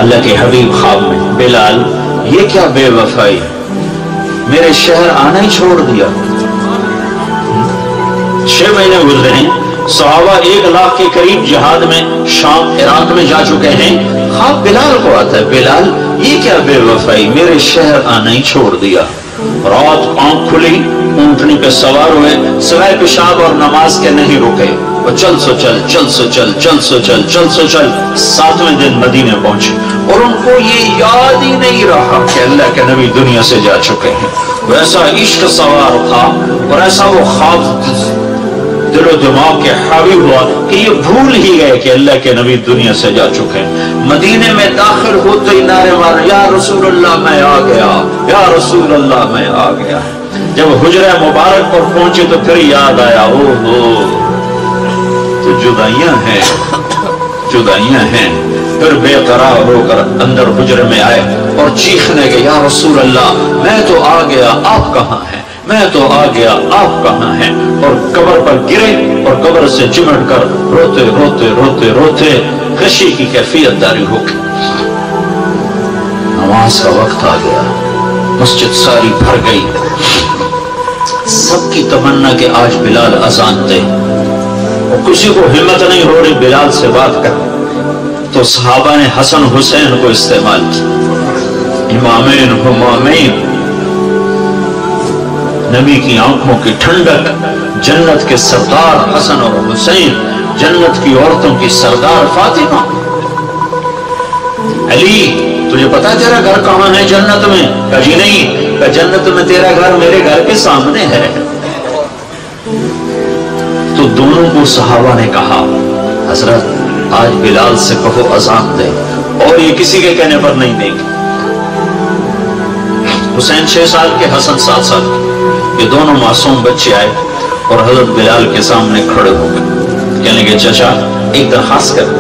اللہ کے حبیب خواب میں، بلال یہ کیا بے وفائی، میرے شہر آنا ہی چھوڑ دیا۔ 6 مہینے گزرے ہیں، صحابہ 1 لاکھ کے قریب جہاد میں شام عراق میں جا چکے ہیں، خواب بلال کو آتا ہے، بلال یہ کیا بے وفائی، میرے شہر آنا ہی چھوڑ دیا۔ رات آنکھ کھلی، اونٹنی پہ سوار ہوئے، سوائے پیشاب اور نماز کے نہیں رکے، اور چل سو چل، چل سو چل، چل سو چل، چل سو چل، 7ویں دن مدینے پہنچے، اور ان کو یہ یاد ہی نہیں رہا کہ اللہ کے نبی دنیا سے جا چکے ہیں۔ ویسا عشق سوار تھا اور ایسا وہ خواب دل و دماغ کے حاوی ہوا کہ یہ بھول ہی گئے کہ اللہ کے نبی دنیا سے جا چکے ہیں۔ مدینے میں داخل ہوتے ہی نعرے مارے، یا رسول اللہ میں آ گیا، یا رسول اللہ میں آ گیا۔ جب حجرہ مبارک پر پہنچے تو پھر یاد آیا، او ہو تو جدائیاں ہیں، جدائیاں ہیں۔ پھر بے قرار ہو کر اندر حجرے میں آئے اور چیخنے کے، یا رسول اللہ میں تو آ گیا، آپ کہاں ہیں، میں تو آ گیا، آپ کہاں ہیں، اور قبر پر گرے اور قبر سے چمٹ کر روتے روتے روتے روتے خشی کی کیفیت داری ہو گئی۔ نماز کا وقت آ گیا، مسجد ساری بھر گئی، سب کی تمنا کہ آج بلال اذان دے، اور کسی کو ہمت نہیں ہو رہی بلال سے بات کر، تو صحابہ نے حسن حسین کو استعمال کیا، امامین ہمامین، نبی کی آنکھوں کی ٹھنڈک، جنت کے سردار حسن اور حسین، جنت کی عورتوں کی سردار فاطمہ۔ علی تجھے پتا تیرا گھر کہاں ہے جنت میں؟ کہا جی نہیں، کہا جنت میں تیرا گھر میرے گھر کے سامنے ہے۔ تو دونوں کو صحابہ نے کہا، حضرت آج بلال سے کہو اذان دے، اور یہ کسی کے کہنے پر نہیں دیں گے۔ حسین 6 سال کے، حسن 7 سال کے، یہ دونوں معصوم بچے آئے اور حضرت بلال کے سامنے کھڑے ہو گئے، کہنے کے چچا ایک درخواست کر،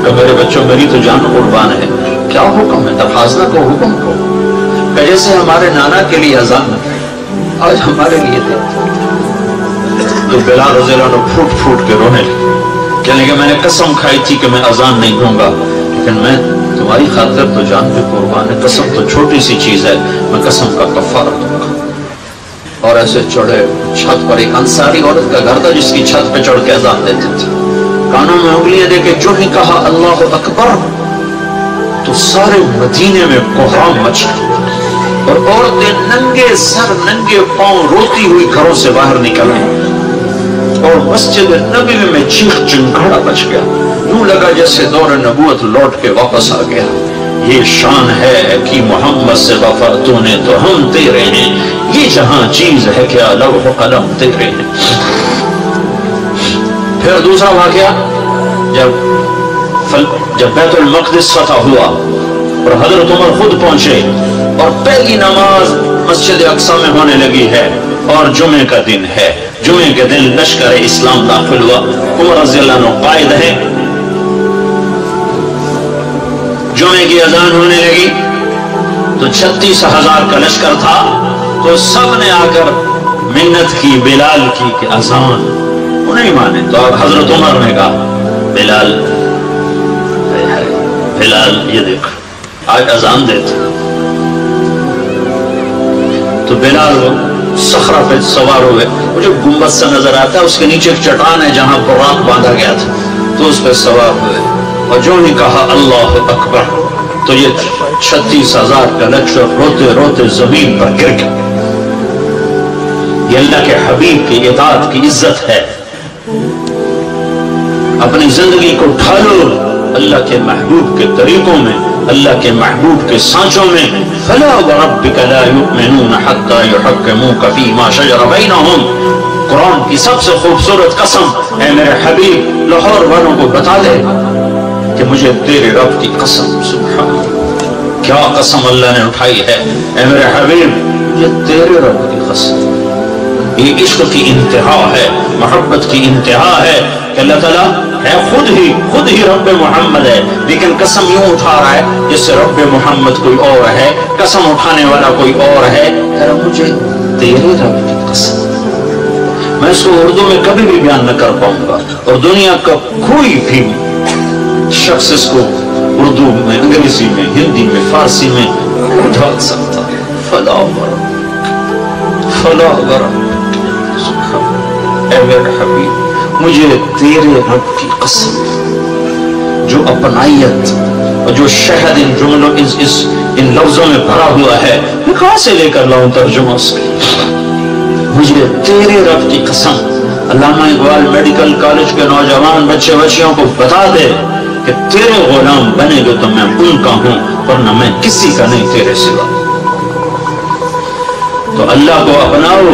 کہ میرے بچوں میری تو جان قربان ہے، کیا حکم ہے؟ درخواست نہ کو، حکم کو، کہ جیسے ہمارے نانا کے لیے اذان آج ہمارے لیے دے۔ تو بلال رضی اللہ عنہ پھوٹ پھوٹ کے رونے لگے، کہنے کہ میں نے قسم کھائی تھی کہ میں اذان نہیں دوں گا، لیکن میں تمہاری خاطر تو جان پہ قربان ہے، قسم تو چھوٹی سی چیز ہے، میں قسم کا کفارہ دوں گا۔ اور ایسے چڑھے چھت پر، ایک انصاری عورت کا گھر تھا جس کی چھت پہ چڑھ کے اذان دیتے تھے، کانوں میں انگلیاں دے کے جو ہی کہا اللہ اکبر تو سارے مدینے میں کوہرام مچ گیا، اور عورتیں ننگے سر ننگے پاؤں روتی ہوئی گھروں سے باہر نکل گئی، اور مسجد نبوی میں چیخ چنگھاڑا بچ گیا، یوں لگا جیسے دور نبوت لوٹ کے واپس آ گیا۔ یہ شان ہے کہ محمد سے وفا تو نے تو ہم تیرے ہیں، یہ جہاں چیز ہے کیا لوح و قلم تیرے ہیں۔ پھر دوسرا واقعہ، جب بیت المقدس فتح ہوا اور حضرت عمر خود پہنچے، اور پہلی نماز مسجد اقصی میں ہونے لگی ہے، اور جمعے کا دن ہے، جمعے کے دن لشکر اسلام داخل ہوا، عمر رضی اللہ عنہ قائد ہے، جمعے کی اذان ہونے لگی تو 36,000 کا لشکر تھا، تو سب نے آ کر منت کی بلال کی کہ اذان، وہ نہیں مانے، تو حضرت عمر نے کہا بلال یہ دیکھ آج اذان دیتے، تو بلال صخرہ پہ سوار ہوئے، مجھے گنبد سا نظر آتا ہے، اس کے نیچے ایک چٹان ہے جہاں براق باندھا گیا تھا، تو اس پہ سوار ہوئے، اور جو ہی کہا اللہ اکبر تو یہ 36,000 کا لشکر روتے روتے زمین پر گر گیا۔ یہ اللہ کے حبیب کی اطاعت کی عزت ہے، اپنی زندگی کو ڈھالو اللہ کے محبوب کے طریقوں میں، اللہ کے محبوب کے سانچوں میں۔ فلا وربک لا یؤمنون حتی یحکموک فیما شجر بینہم، قرآن کی سب سے خوبصورت قسم، اے میرے حبیب لاہور والوں کو بتا دے کہ مجھے تیرے رب کی قسم، سبحان کیا قسم اللہ نے اٹھائی ہے، اے میرے حبیب یہ تیرے رب کی قسم، یہ عشق کی انتہا ہے، محبت کی انتہا ہے کہ اللہ تعالیٰ ہے خود ہی رب محمد ہے، لیکن قسم یوں اٹھا رہا ہے جس سے رب محمد کوئی اور ہے، قسم اٹھانے والا کوئی اور ہے، مجھے تیرے رب کی قسم۔ میں اس کو اردو میں کبھی بھی بیان نہ کر پاؤں گا، اور دنیا کا کوئی بھی شخص اس کو اردو میں، انگریزی میں، ہندی میں، فارسی میں ڈھال سکتا ہے. فلا ورا اے میرے حبیب، مجھے تیرے رب کی قسم، جو اپنائیت اور جو شہد ان جملوں ان لفظوں میں بھرا ہوا ہے، میں کہاں سے لے کر لاؤں ترجمہ اس کے؟ مجھے تیرے رب کی قسم. علامہ اقبال میڈیکل کالج کے نوجوان بچے بچیوں کو بتا دے کہ تیرے غلام بنے گے تو میں ان کا ہوں، ورنہ میں کسی کا نہیں تیرے سوا. تو اللہ کو اپناؤ،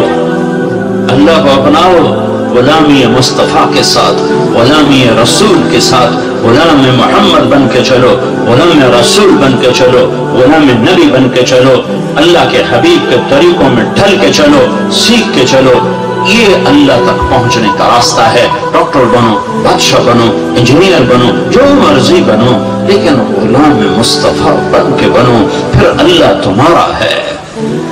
اللہ کو اپناؤ، غلامی مصطفیٰ کے ساتھ، غلامی رسول کے ساتھ، غلام محمد بن کے چلو، غلام رسول بن کے چلو، غلام نبی بن کے چلو، اللہ کے حبیب کے طریقوں میں ڈھل کے چلو، سیکھ کے چلو. یہ اللہ تک پہنچنے کا راستہ ہے. ڈاکٹر بنو، بادشاہ بنو، انجینئر بنو، جو مرضی بنو، لیکن غلام مصطفیٰ بن کے بنو. پھر اللہ تمہارا ہے،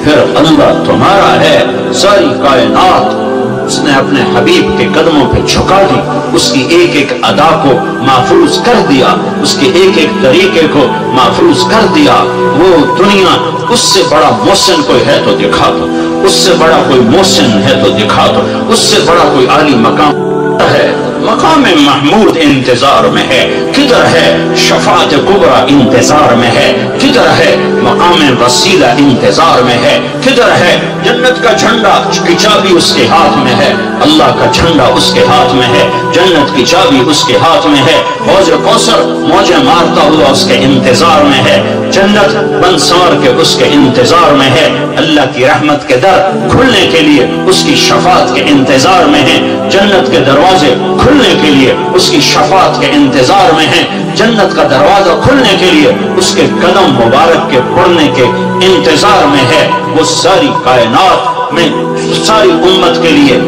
پھر اللہ تمہارا ہے. ساری کائنات اس نے اپنے حبیب کے قدموں پہ جھکا دی، اس کی ایک ایک ادا کو محفوظ کر دیا، اس کے ایک ایک طریقے کو محفوظ کر دیا. وہ دنیا، اس سے بڑا محسن کوئی ہے تو دکھا دو، اس سے بڑا کوئی محسن ہے تو دکھا دو، اس سے بڑا کوئی عالی مقام ہے. مقام محمود انتظار میں ہے، کدھر ہے شفاعت کبریٰ انتظار میں ہے، کدھر ہے مقام وسیلہ انتظار میں ہے، کدھر ہے جنت کا جھنڈا کی چابی اس کے ہاتھ میں ہے، اللہ کا جھنڈا اس کے ہاتھ میں ہے، جنت کی چابی اس کے ہاتھ میں ہے. حوض کوثر موجیں مارتا ہوا اس کے انتظار میں ہے، جنت بن سنور کے اس کے انتظار میں ہے. اللہ کی رحمت کے در کھلنے کے لیے اس کی شفاعت کے انتظار میں ہے، جنت کے دروازے کھلنے کے لیے اس کی شفاعت کے انتظار میں ہیں، جنت کا دروازہ کھلنے کے لیے اس کے قدم مبارک کے پڑنے کے انتظار میں ہے. وہ ساری کائنات میں ساری امت کے لیے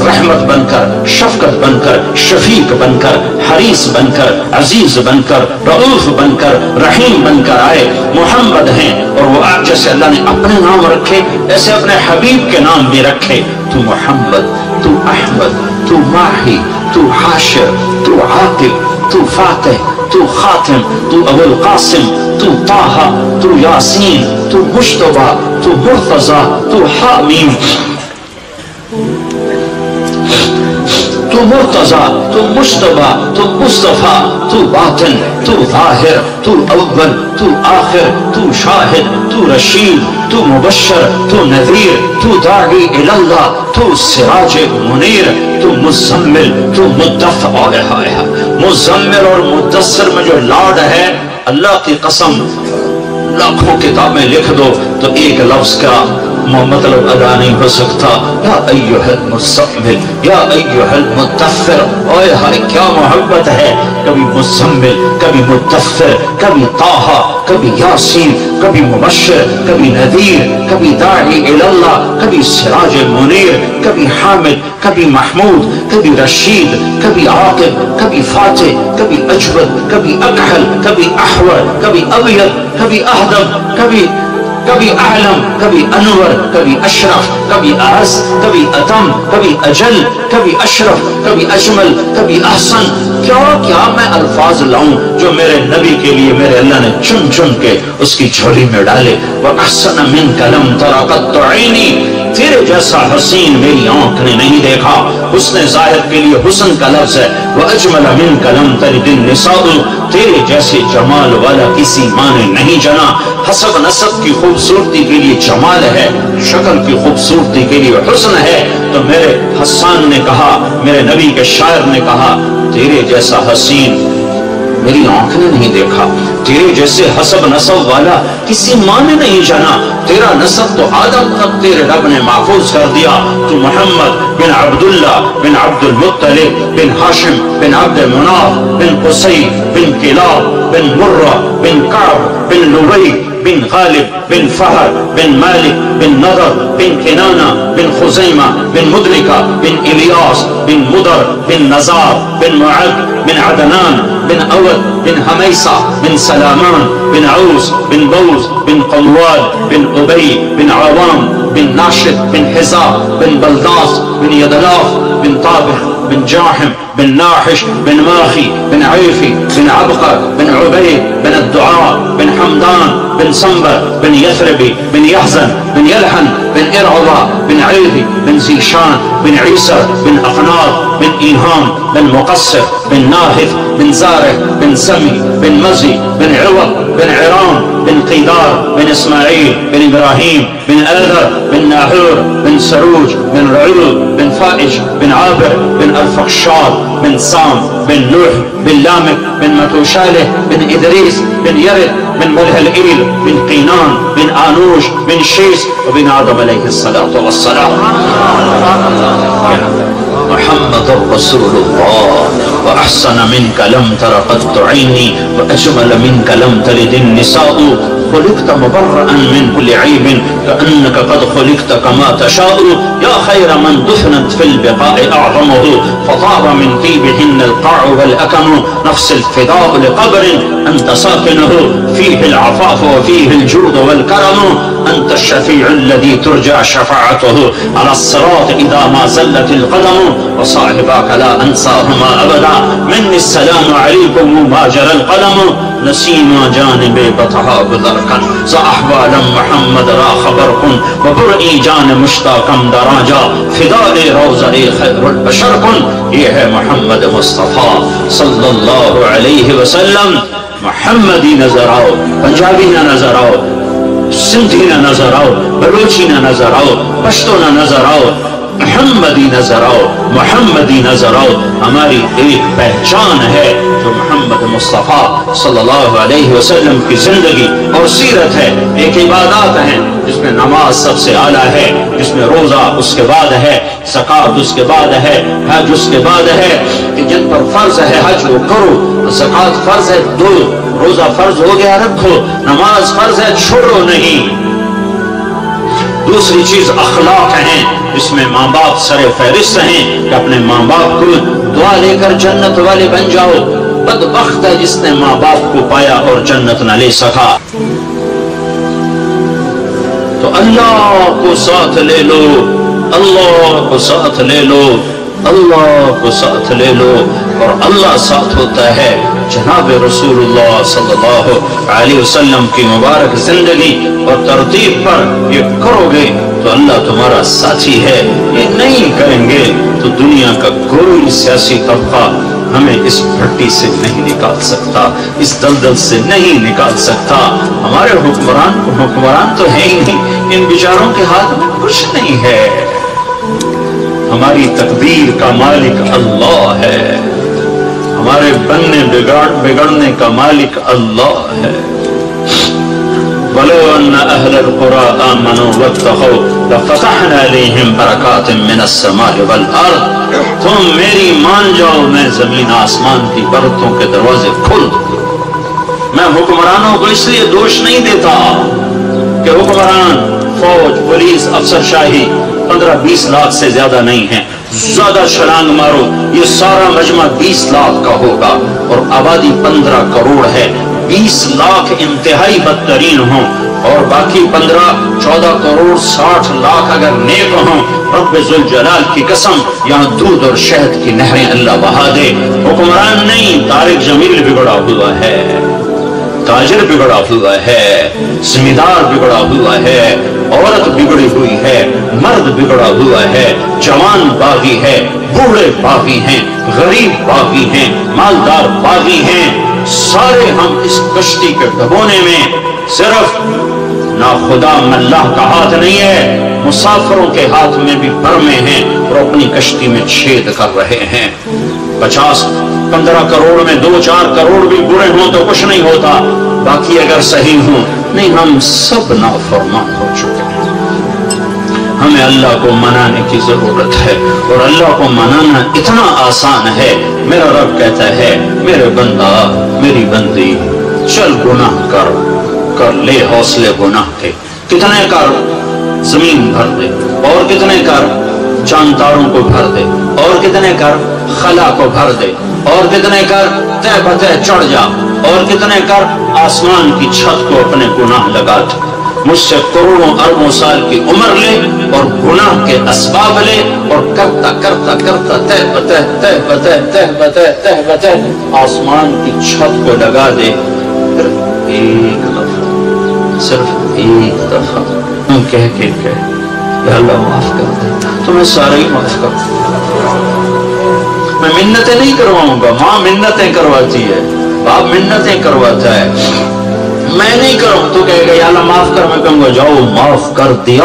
رحمت بن کر، شفقت بن کر، شفیق بن کر، حریص بن کر، عزیز بن کر، رؤوف بن کر، رحیم بن کر آئے. محمد ہیں، اور وہ آپ جیسے اللہ نے اپنے نام رکھے ایسے اپنے حبیب کے نام بھی رکھے. تو محمد، تو احمد، تو ماہی، تو حاشر، تو عاقب، تو فاتح، تو خاتم، تو ابو القاسم، تو طه، تو یاسین، تو مجتبی، تو مرتضی، تو حامیم، تو مرتضی، تو مجتبی، تو مصطفیٰ، تو باطن، تو ظاہر، تو اول، تو آخر، تو شاہد، تو رشید، تو مبشر، تو نذیر، تو داعی اللہ، تو سراج منیر، تو مزمل، تو مدثر. مزمل اور مدثر میں جو لاڈ ہے، اللہ کی قسم لاکھوں کتابیں لکھ دو تو ایک لفظ کا مطلب ادا نہیں ہو سکتا. یا ایھا المزمل، یا ایھا المدثر. اوئے ہائے کیا محبت ہے. کبھی مزمل، کبھی مدثر، کبھی طه، کبھی یاسین، کبھی مبشر، کبھی نذیر، کبھی داعی اللہ، کبھی سراج منیر، کبھی حامد، کبھی محمود، کبھی رشید، کبھی عاقب، کبھی فاتح، کبھی اجود، کبھی اکحل، کبھی احور، کبھی ابیض، کبھی اہدب، کبھی اعلم، کبھی انور، کبھی اشرف، کبھی اعز، کبھی اتم، کبھی اجل، کبھی اشرف، کبھی اجمل، کبھی احسن. کیا کیا میں الفاظ لاؤں جو میرے نبی کے لیے میرے اللہ نے چن چن کے اس کی جھولی میں ڈالے. وَأَحْسَنَ مِنْكَ لَمْ تَرَ قَطُّ عَيْنِي. تیرے جیسا حسین میری آنکھ نے نہیں دیکھا. حسن ظاہر کے لیے حسن کا لفظ ہے. وَأَجْمَلَ مِنْكَ لَمْ تَلِدِ النِّسَاءُ. تیرے جیسے جمال والا کسی ماں نے نہیں جنا. حسب نسب کی خوبصورتی کے لیے جمال ہے، شکل کی خوبصورتی کے لیے حسن ہے. تو میرے حسان نے کہا، میرے نبی کے شاعر نے کہا، تیرے جیسا حسین میری آنکھ نے نہیں دیکھا. تیرے جیسے حسب نسب والا کسی ماں نے نہیں جانا. تیرا نسب تو آدم تک تیرے رب نے محفوظ کر دیا. تو محمد بن عبداللہ بن عبد المطلب بن ہاشم بن عبد مناف بن قصی بن کلاب بن مرہ بن کعب بن لبی بن غالب بن فہر بن مالک بن نضر بن کنانہ بن خزیمہ بن مدرکہ بن الیاس بن مدر بن نزار بن معد بن عدنان بن اود بن حمیسہ بن سلامان بن عوس بن بوز بن قوال بن ابی بن عوام بن ناشد بن حزا بن بلداس بن یدلاف بن طابح بن جاحم بن ناحش بن ماخي بن عيفي بن عبقر بن عبيد بن الدعاء بن حمدان بن صنبر بن يثربي بن يحزن بن يلحن بن إرعضة بن عيفي بن زيشان بن عيسى بن أقناط بن إيهام بن مقصر بن ناهف بن زارع بن سمي بن مزي بن عوض بن عرام بن قيدار بن إسماعيل بن إبراهيم بن آذر بن ناهور بن سروج بن رعيل بن فائج بن عابر بن الفخشار بن سام بن نوح بن لامك بن متوشاله بن إدريس بن يرد بن ملهلئيل بن قينان بن آنوش بن شيس وبن آدم عليه الصلاة والسلام. محمد رسول الله وأحسن منك لم تر قط عيني وأجمل منك لم تلد النساء خلقت مبرأ من كل عيب كأنك قد خلقت كما تشاء يا خير من دفنت في البقاء أعظمه فطاب من طيبهن القاع والأكم نفس الفداء لقبر أنت ساكنه فيه العفاف وفيه الجود والكرم أنت الشفيع الذي ترجى شفاعته على الصراط إذا ما زلت القدم وصاحباك لا أنساهما أبدا مني السلام عليكم ما جرى القلم نسيما جانب بطها بذركن صاحبالا محمد را خبركن وبرئی جان مشتاقم دراجا فدائی روزہ خیر البشر کن یہ ہے محمد مصطفیٰ صلی اللہ علیہ وسلم. محمدی نظر آؤ، پنجابی نہ نظر آؤ، سندھی نہ نظر آؤ، بلوچی نہ نظر آؤ، پشتو نہ نظر آؤ، محمدی نظر آؤ، محمدی نظر آؤ. ہماری ایک پہچان ہے جو محمد مصطفیٰ صلی اللہ علیہ وسلم کی زندگی اور سیرت ہے. ایک عبادات ہیں جس میں نماز سب سے اعلیٰ ہے، جس میں روزہ اس کے بعد ہے، زکوٰۃ اس کے بعد ہے، حج اس کے بعد ہے کہ جن پر فرض ہے حج وہ کرو، زکوٰۃ فرض ہے دو، روزہ فرض ہو گیا رکھو، نماز فرض ہے چھوڑو نہیں. دوسری چیز اخلاق ہیں جس میں ماں باپ سر فہرست ہیں کہ اپنے ماں باپ کو دعا لے کر جنت والے بن جاؤ. بدبخت ہے جس نے ماں باپ کو پایا اور جنت نہ لے سکا. تو اللہ کو ساتھ لے لو، اللہ کو ساتھ لے لو، اللہ کو ساتھ لے لو. اور اللہ ساتھ ہوتا ہے جناب رسول اللہ صلی اللہ علیہ وسلم کی مبارک زندگی اور ترتیب پر یہ کرو گے تو اللہ تمہارا ساتھی ہے. یہ نہیں کریں گے تو دنیا کا کوئی سیاسی طبقہ ہمیں اس بھٹی سے نہیں نکال سکتا، اس دلدل سے نہیں نکال سکتا. ہمارے حکمران تو ہے ہی نہیں، ان بیچاروں کے ہاتھ میں کچھ نہیں ہے. ہماری تقدیر کا مالک اللہ ہے، ہمارے بننے بگڑنے کا مالک اللہ ہے. وَلَوْ أَنَّ أَهْلَ الْقُرَىٰ آمَنُوا وَاتَّقَوْا لَفَتَحْنَا عَلَيْهِمْ بَرَكَاتٍ مِّنَ السَّمَاءِ وَالْأَرْضِ. تم میری مان جاؤ، میں زمین آسمان کی برتوں کے دروازے کھول دوں. میں حکمرانوں کو اس لیے دوش نہیں دیتا کہ حکمران فوج پولیس افسر شاہی 15-20 لاکھ سے زیادہ نہیں ہیں. زیادہ چھلانگ مارو، یہ سارا مجمع 20 لاکھ کا ہوگا اور آبادی 15 کروڑ ہے. 20 لاکھ انتہائی بدترین ہوں اور باقی 15-14 کروڑ 60 لاکھ اگر نیک ہوں، رب ذوالجلال کی قسم یہاں دودھ اور شہد کی نہریں اللہ بہا دے. حکمران نہیں، طارق جمیل بگڑا ہوا ہے، تاجر بگڑا ہوا ہے، زمیندار بگڑا ہوا ہے، عورت بگڑی ہوئی ہے، مرد بگڑا ہوا ہے، جوان باغی ہے، بوڑھے باغی ہیں، غریب باغی ہیں، مالدار باغی ہیں. سارے ہم اس کشتی کے ڈبونے میں صرف ناخدا ملاح کا ہاتھ نہیں ہے، مسافروں کے ہاتھ میں بھی برمے ہیں اور اپنی کشتی میں چھید کر رہے ہیں. 50-15 کروڑ میں 2-4 کروڑ بھی برے ہوں تو کچھ نہیں ہوتا، باقی اگر صحیح ہوں نہیں. ہم سب نافرمان ہو چکے ہیں. ہمیں اللہ کو منانے کی ضرورت ہے اور اللہ کو منانا اتنا آسان ہے. میرا رب کہتا ہے میرے بندہ میری بندی چل گناہ کر لے حوصلے گناہ کے. کتنے کر زمین بھر دے، اور کتنے کر چاند تاروں کو بھر دے، اور کتنے کر خلا کو بھر دے، اور کتنے کر تہ بتہ چڑھ جا، اور کتنے کر آسمان کی چھت کو اپنے گناہ لگا دے. مجھ سے کروڑوں اربوں سال کی عمر لے اور گناہ کے اسباب لے اور کرتا کرتا کرتا تہ بتہ تہ بتہ تہ بتہ تہ بتہ آسمان کی چھت کو لگا دے، پھر ایک دفعہ، صرف ایک دفعہ کہہ کے یا اللہ معاف کر دے، تو میں سارے ہی معاف کر دوں۔ میں منتیں نہیں کرواؤں گا، ماں منتیں کرواتی ہے، باپ منتیں کرواتا ہے، میں نہیں کروں۔ تو کہے گا یا اللہ معاف کر، میں کہوں گا جاؤ معاف کر دیا۔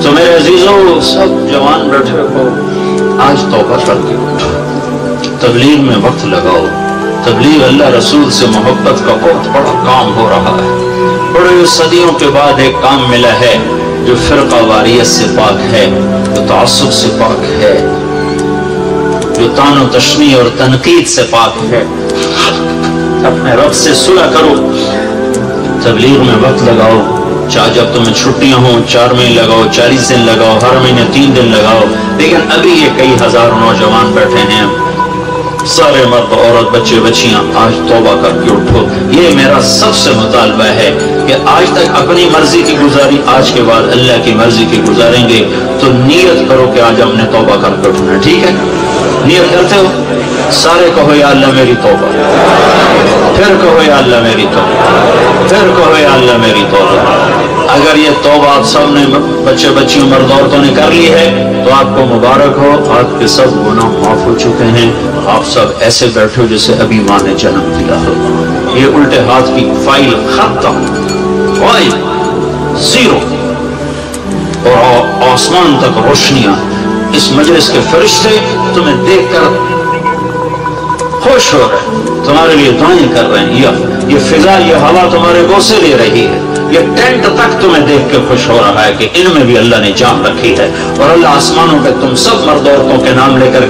تو میرے عزیزوں، سب جوان بیٹھے ہو، آج توبہ کر کے اٹھو، تبلیغ میں وقت لگاؤ۔ تبلیغ اللہ رسول سے محبت کا بہت بڑا کام ہو رہا ہے۔ بڑے صدیوں کے بعد ایک کام ملا ہے جو فرقہ واریت سے پاک ہے، جو تعصب سے پاک ہے، جو طعن و تشنیع اور تنقید سے پاک ہے۔ اپنے رب سے صلح کرو، تبلیغ میں وقت لگاؤ، چاہے جب تمہیں چھٹیاں ہوں 4 مہینے لگاؤ، 40 دن لگاؤ، ہر مہینے 3 دن لگاؤ، لیکن ابھی یہ کئی ہزار نوجوان بیٹھے ہیں، سارے مرد عورت بچے بچیاں، آج توبہ کر کے اٹھو۔ یہ میرا سب سے مطالبہ ہے کہ آج تک اپنی مرضی کی گزاری، آج کے بعد اللہ کی مرضی کی گزاریں گے، تو نیت کرو کہ آج ہم نے توبہ کر کے اٹھنا ہے، ٹھیک ہے؟ نیت کرتے ہو؟ سارے کہو یا اللہ میری توبہ، پھر کہو یا اللہ میری توبہ، پھر کہو یا اللہ میری توبہ۔ اگر یہ توبہ آپ سب نے، بچے بچیوں مرد عورتوں نے کر لی ہے، تو آپ کو مبارک ہو، آپ کے سب گناہ معاف ہو چکے ہیں۔ آپ سب ایسے بیٹھے ہو جیسے ابھی ماں نے جنم دیا ہو۔ یہ الٹے ہاتھ کی فائل ختم، فائل زیرو، اور آسمان تک روشنیاں۔ اس مجلس کے فرشتے تمہیں دیکھ کر خوش ہو رہے ہیں، تمہارے لیے دعائیں کر رہے ہیں۔ یہ فضا، یہ ہوا تمہارے بوسے لے رہی ہے۔ یہ ٹینٹ تک تمہیں دیکھ کے خوش ہو رہا ہے کہ ان میں بھی اللہ نے جان رکھی ہے، اور اللہ آسمانوں پہ تم سب مرد عورتوں کے نام لے کر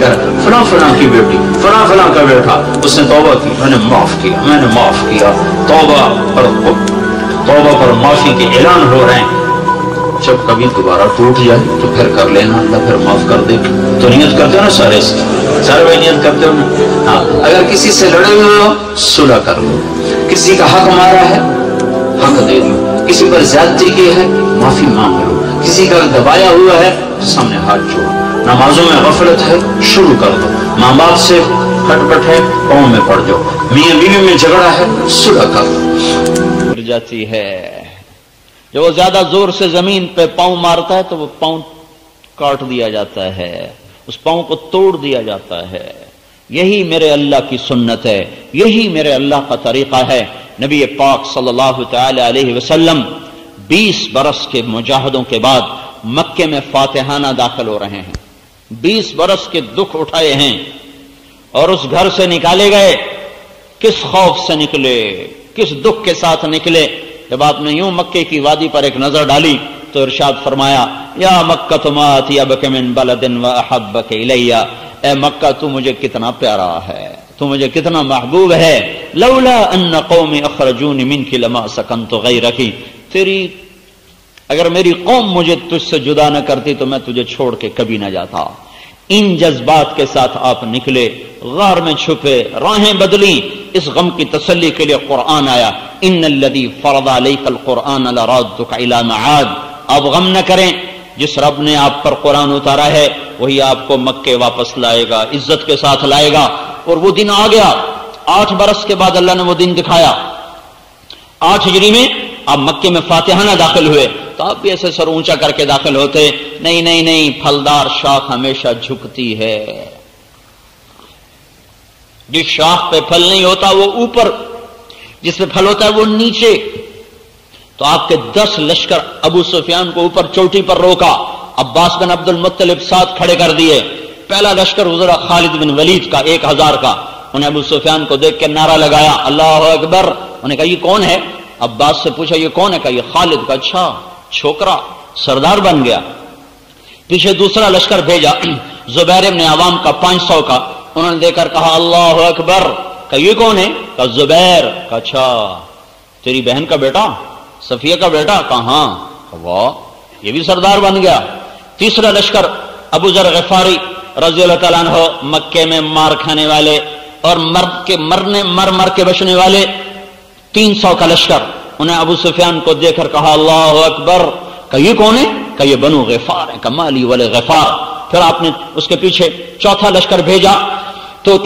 فلاں فلاں کی بیٹی، فلاں فلاں کا بیٹا، اس نے توبہ کی، میں نے معاف کیا، میں نے معاف کیا۔ توبہ پر معافی کے اعلان ہو رہے ہیں۔ جب کبھی دوبارہ ٹوٹ جائے تو پھر کر لینا، اللہ پھر معاف کر دے۔ تو نیت کرتے ہو نا سارے بھائی نیت کرتے ہو نا؟ ہاں، اگر کسی سے لڑے ہوئے ہو صلح کر لو، کسی کا حق مارا ہے حق دے دو، کسی پر زیادتی کی ہے معافی مانگ لو، کسی کا دبایا ہوا ہے سامنے ہاتھ جوڑو۔ نمازوں میں غفلت ہے شروع کر دو، ماں باپ سے کھٹ پٹ ہے پاؤں میں پڑ جاؤ، میاں بیوی میں جھگڑا ہے صلح کر دو۔ گر جاتی ہے جب وہ زیادہ زور سے زمین پہ پاؤں مارتا ہے تو وہ پاؤں کاٹ دیا جاتا ہے، اس پاؤں کو توڑ دیا جاتا ہے۔ یہی میرے اللہ کی سنت ہے، یہی میرے اللہ کا طریقہ ہے۔ نبی پاک صلی اللہ تعالی علیہ وسلم 20 برس کے مجاہدوں کے بعد مکے میں فاتحانہ داخل ہو رہے ہیں، 20 برس کے دکھ اٹھائے ہیں، اور اس گھر سے نکالے گئے کس خوف سے نکلے، کس دکھ کے ساتھ نکلے۔ جب آپ نے یوں مکے کی وادی پر ایک نظر ڈالی تو ارشاد فرمایا، یا مکہ ما اطیبک من بلد واحبک الی، اے مکہ تو مجھے کتنا پیارا ہے، تو مجھے کتنا محبوب ہے۔ لولا ان قومی اخرجونی منک لما سکنت غیرک، تیری اگر میری قوم مجھے تجھ سے جدا نہ کرتی تو میں تجھے چھوڑ کے کبھی نہ جاتا۔ ان جذبات کے ساتھ آپ نکلے، غار میں چھپے، راہیں بدلی۔ اس غم کی تسلی کے لیے قرآن آیا، ان الذی فرض علیک القرآن لرادک الی معاد۔ آپ غم نہ کریں، جس رب نے آپ پر قرآن اتارا ہے وہی آپ کو مکے واپس لائے گا، عزت کے ساتھ لائے گا۔ اور وہ دن آ گیا، 8 برس کے بعد اللہ نے وہ دن دکھایا۔ 8 ہجری میں آپ مکے میں فاتحانہ داخل ہوئے تو آپ بھی ایسے سر اونچا کر کے داخل ہوتے، نہیں نہیں نہیں، پھلدار شاخ ہمیشہ جھکتی ہے، جس شاخ پہ پھل نہیں ہوتا وہ اوپر، جس پہ پھل ہوتا ہے وہ نیچے۔ تو آپ کے 10 لشکر ابو سفیان کو اوپر چوٹی پر روکا، عباس بن عبد المطلب ساتھ کھڑے کر دیے۔ پہلا لشکر گزرا خالد بن ولید کا 1000 کا، انہیں ابو سفیان کو دیکھ کے نعرہ لگایا اللہ اکبر۔ انہوں نے کہا یہ کون ہے؟ عباس سے پوچھا یہ کون ہے؟ کہا یہ خالد کا۔ اچھا، چھوکرا سردار بن گیا۔ پیچھے دوسرا لشکر بھیجا زبیر ابن عوام کا 500 کا، انہوں نے دیکھ کر کہا اللہ اکبر۔ کہا یہ کون ہے؟ کہا زبیر۔ کہا اچھا، تیری بہن کا بیٹا، صفیہ کا بیٹا؟ کہا ہاں۔ واہ، یہ بھی سردار بن گیا۔ تیسرا لشکر ابو ذر غفاری رضی اللہ تعالیٰ عنہ، مکے میں مار کھانے والے اور مر مر کے بچنے والے، 300 کا لشکر، انہیں ابو سفیان کو دیکھ کر کہا اللہ اکبر، کہ یہ کون ہے؟ کہ یہ بنو غفار ہے، کہ مالی والے غفار۔ پھر آپ نے اس کے پیچھے چوتھا لشکر بھیجا تو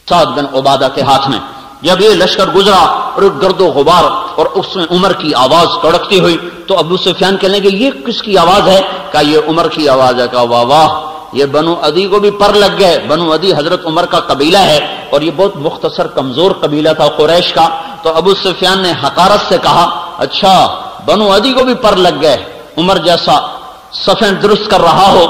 سعد بن عبادہ کے ہاتھ میں جب یہ لشکر گزرا اور گرد و غبار اور اس میں عمر کی آواز کڑکتی ہوئی تو ابو سفیان کہنے لگے یہ کس کی آواز ہے؟ کہا یہ عمر کی آواز ہے۔ کہا واہ واہ، یہ بنو عدی کو بھی پر لگ گئے۔ بنو عدی حضرت عمر کا قبیلہ ہے اور یہ بہت مختصر کمزور قبیلہ تھا قریش کا۔ تو ابو سفیان نے حقارت سے کہا اچھا بنو عدی کو بھی پر لگ گئے، عمر جیسا صفیں درست کر رہا ہو۔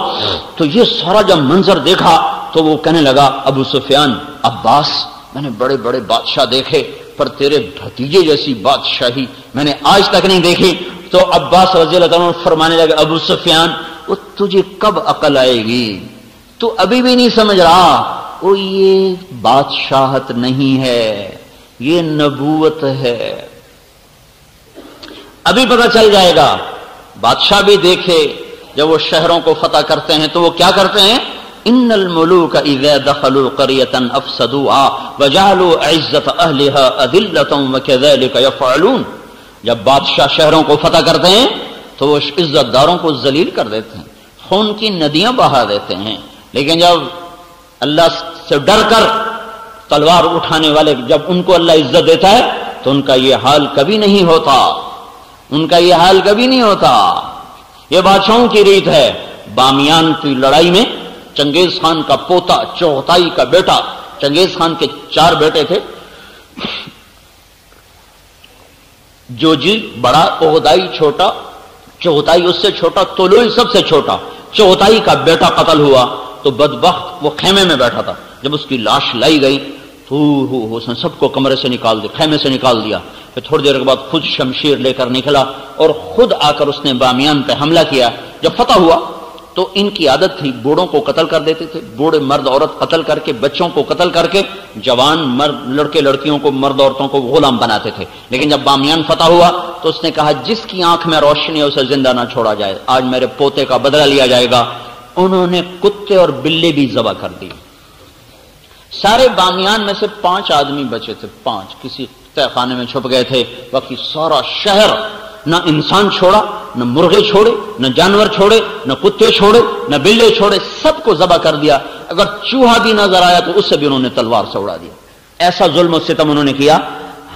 تو یہ سارا جب منظر دیکھا تو وہ کہنے لگا ابو سفیان عباس، میں نے بڑے بڑے بادشاہ دیکھے پر تیرے بھتیجے جیسی بادشاہی میں نے آج تک نہیں دیکھی۔ تو عباس رضی اللہ عنہ فرمانے لگے ابو سفیان وہ تجھے کب عقل آئے گی؟ تو ابھی بھی نہیں سمجھ رہا، وہ یہ بادشاہت نہیں ہے، یہ نبوت ہے، ابھی پتہ چل جائے گا۔ بادشاہ بھی دیکھے جب وہ شہروں کو فتح کرتے ہیں تو وہ کیا کرتے ہیں؟ ان الملوک اذا دخلوا قرية افسدوها وجعلوا عزة اهلها اذلة وكذلك يفعلون۔ جب بادشاہ شہروں کو فتح کرتے ہیں تو وہ عزت داروں کو ذلیل کر دیتے ہیں، خون کی ندیاں بہا دیتے ہیں، لیکن جب اللہ سے ڈر کر تلوار اٹھانے والے جب ان کو اللہ عزت دیتا ہے تو ان کا یہ حال کبھی نہیں ہوتا، ان کا یہ حال کبھی نہیں ہوتا۔ یہ بادشاہوں کی ریت ہے۔ بامیان کی لڑائی میں چنگیز خان کا پوتا چغتائی کا بیٹا، چنگیز خان کے 4 بیٹے تھے، جوجی بڑا، اغدائی چھوٹا، چغتائی اس سے چھوٹا، طلوئی سب سے چھوٹا۔ چغتائی کا بیٹا قتل ہوا تو بدبخت وہ خیمے میں بیٹھا تھا، جب اس کی لاش لائی گئی تو اس نے سب کو کمرے سے نکال دیا، خیمے سے نکال دیا۔ پھر تھوڑی دیر کے بعد خود شمشیر لے کر نکلا اور خود آ کر اس نے بامیان پہ حملہ کیا۔ جب فتح ہوا تو ان کی عادت تھی بوڑھوں کو قتل کر دیتے تھے، بوڑھے مرد عورت قتل کر کے، بچوں کو قتل کر کے، جوان مرد لڑکے لڑکیوں کو، مرد عورتوں کو غلام بناتے تھے۔ لیکن جب بامیان فتح ہوا تو اس نے کہا جس کی آنکھ میں روشنی ہے اسے زندہ نہ چھوڑا جائے، آج میرے پوتے کا بدلہ لیا جائے گا۔ انہوں نے کتے اور بلے بھی ذبح کر دی۔ سارے بامیان میں سے 5 آدمی بچے تھے، 5 کسی تہ خانے میں چھپ گئے تھے، باقی سارا شہر نہ انسان چھوڑا، نہ مرغے چھوڑے، نہ جانور چھوڑے، نہ کتے چھوڑے، نہ بلے چھوڑے، سب کو ذبح کر دیا۔ اگر چوہا بھی نظر آیا تو اس سے بھی انہوں نے تلوار سے اڑا دیا۔ ایسا ظلم و ستم انہوں نے کیا۔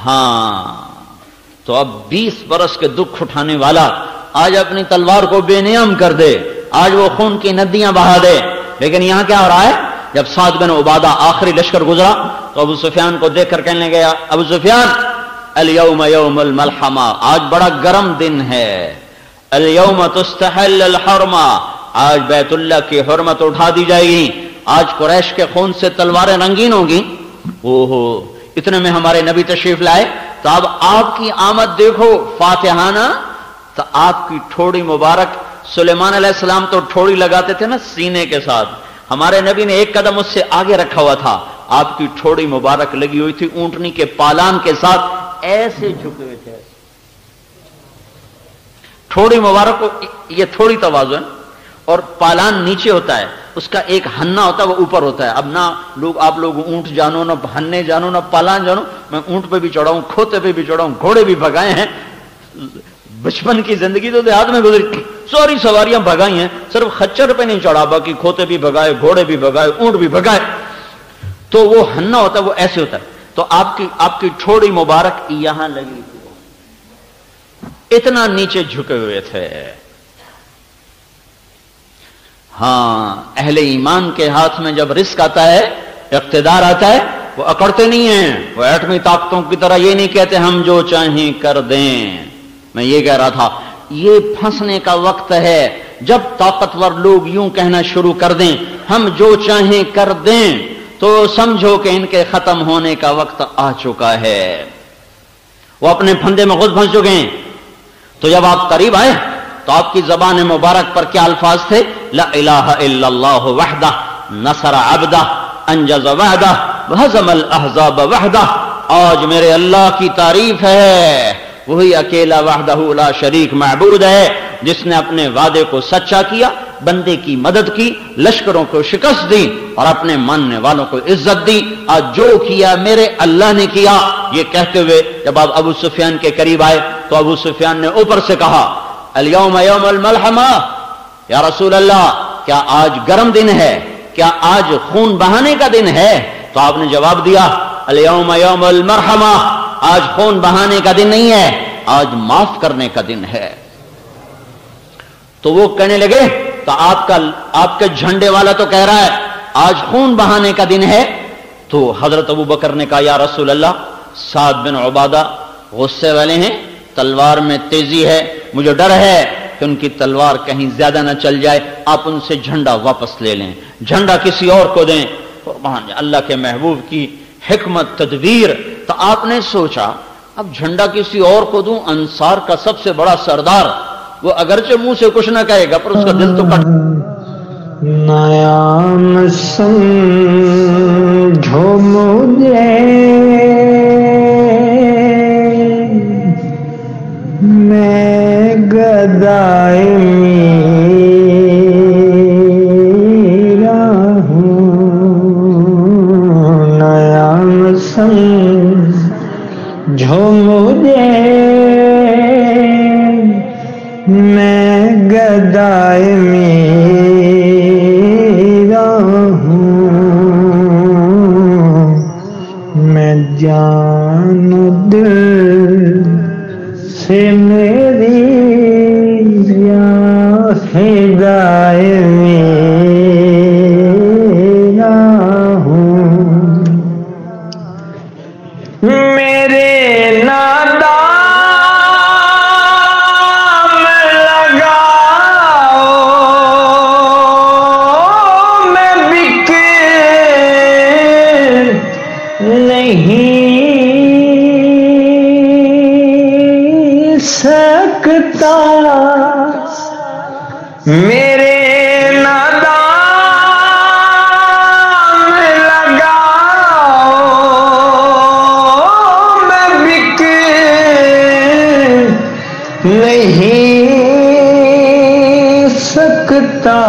ہاں تو اب 20 برس کے دکھ اٹھانے والا آج اپنی تلوار کو بے نیام کر دے، آج وہ خون کی ندیاں بہا دے۔ لیکن یہاں کیا ہو رہا ہے؟ جب سعد بن عبادہ آخری لشکر گزرا تو ابو سفیان کو دیکھ کر کہنے گیا ابو سفیان الیوم یوم الملحمہ، آج بڑا گرم دن ہے، الیوم تستحل الحرمہ، آج بیت اللہ کی حرمت اٹھا دی جائے گی، آج قریش کے خون سے تلواریں رنگین ہوں گی۔ اوہو، اتنے میں ہمارے نبی تشریف لائے تو اب آپ کی آمد دیکھو فاتحانہ، تو آپ کی ٹھوڑی مبارک، سلیمان علیہ السلام تو ٹھوڑی لگاتے تھے نا سینے کے ساتھ، ہمارے نبی نے ایک قدم اس سے آگے رکھا ہوا تھا، آپ کی ٹھوڑی مبارک لگی ہوئی تھی اونٹنی کے پالان کے ساتھ، ایسے جھکے ہوئے تھے۔ ٹھوڑی مبارک کو یہ تھوڑی توازن ہے اور پالان نیچے ہوتا ہے، اس کا ایک ہننا ہوتا ہے وہ اوپر ہوتا ہے۔ اب نہ آپ لوگ اونٹ جانو، نہ ہننے جانو، نہ پالان جانو، میں اونٹ پہ بھی چڑھا ہوں، کھوتے پہ بھی چڑھا ہوں، گھوڑے بھی بھگائے ہیں، بچپن کی زندگی تو دیہات میں گزری، ساری سواریاں بھگائی ہیں، صرف خچر پہ نہیں چڑھا، باقی کھوتے بھی بھگائے، گھوڑے بھی بھگائے، اونٹ بھی بھگائے۔ تو وہ ہننا ہوتا ہے وہ ایسے ہوتا ہے، تو آپ کی ٹھوڑی مبارک یہاں لگی تھی، اتنا نیچے جھکے ہوئے تھے۔ ہاں، اہل ایمان کے ہاتھ میں جب رزق آتا ہے، اقتدار آتا ہے، وہ اکڑتے نہیں ہیں، وہ ایٹمی طاقتوں کی طرح یہ نہیں کہتے ہم جو چاہیں کر دیں۔ میں یہ کہہ رہا تھا یہ پھنسنے کا وقت ہے، جب طاقتور لوگ یوں کہنا شروع کر دیں ہم جو چاہیں کر دیں تو سمجھو کہ ان کے ختم ہونے کا وقت آ چکا ہے، وہ اپنے پھندے میں خود پھنس چکے ہیں۔ تو جب آپ قریب آئے تو آپ کی زبان مبارک پر کیا الفاظ تھے؟ لا الہ الا اللہ وحدہ نصر عبدہ انجز وعدہ وہزم الاحزاب وحدہ۔ آج میرے اللہ کی تعریف ہے، وہی اکیلا وحدہ لا شریک معبود ہے جس نے اپنے وعدے کو سچا کیا بندے کی مدد کی، لشکروں کو شکست دی اور اپنے ماننے والوں کو عزت دی۔ آج جو کیا میرے اللہ نے کیا، یہ کہتے ہوئے جب آپ ابو سفیان کے قریب آئے تو ابو سفیان نے اوپر سے کہا الیوم یوم الملحمہ، یا رسول اللہ کیا آج گرم دن ہے، کیا آج خون بہانے کا دن ہے؟ تو آپ نے جواب دیا الیوم یوم المرحمہ، آج خون بہانے کا دن نہیں ہے، آج معاف کرنے کا دن ہے۔ تو وہ کہنے لگے تو آپ کے جھنڈے والا تو کہہ رہا ہے آج خون بہانے کا دن ہے۔ تو حضرت ابو بکر نے کہا یا رسول اللہ سعد بن عبادہ غصے والے ہیں، تلوار میں تیزی ہے، مجھے ڈر ہے کہ ان کی تلوار کہیں زیادہ نہ چل جائے، آپ ان سے جھنڈا واپس لے لیں، جھنڈا کسی اور کو دیں۔ قربان اللہ کے محبوب کی حکمت تدبیر۔ تو آپ نے سوچا اب جھنڈا کسی اور کو دوں، انصار کا سب سے بڑا سردار، وہ اگرچہ منہ سے کچھ نہ کہے گا پر اس کا دل تو کٹ۔ نیام سمجھو مجھے میں گدائے میرا ہوں، نیام سمجھو مجھے میں گدائے میرا ہوں، میں جان و دل سے میری یا فدائے میرا ہوں، میرے نادام لگاؤ، میں بک نہیں سکتا، میرے نادام لگاؤ، میں بک نہیں سکتا،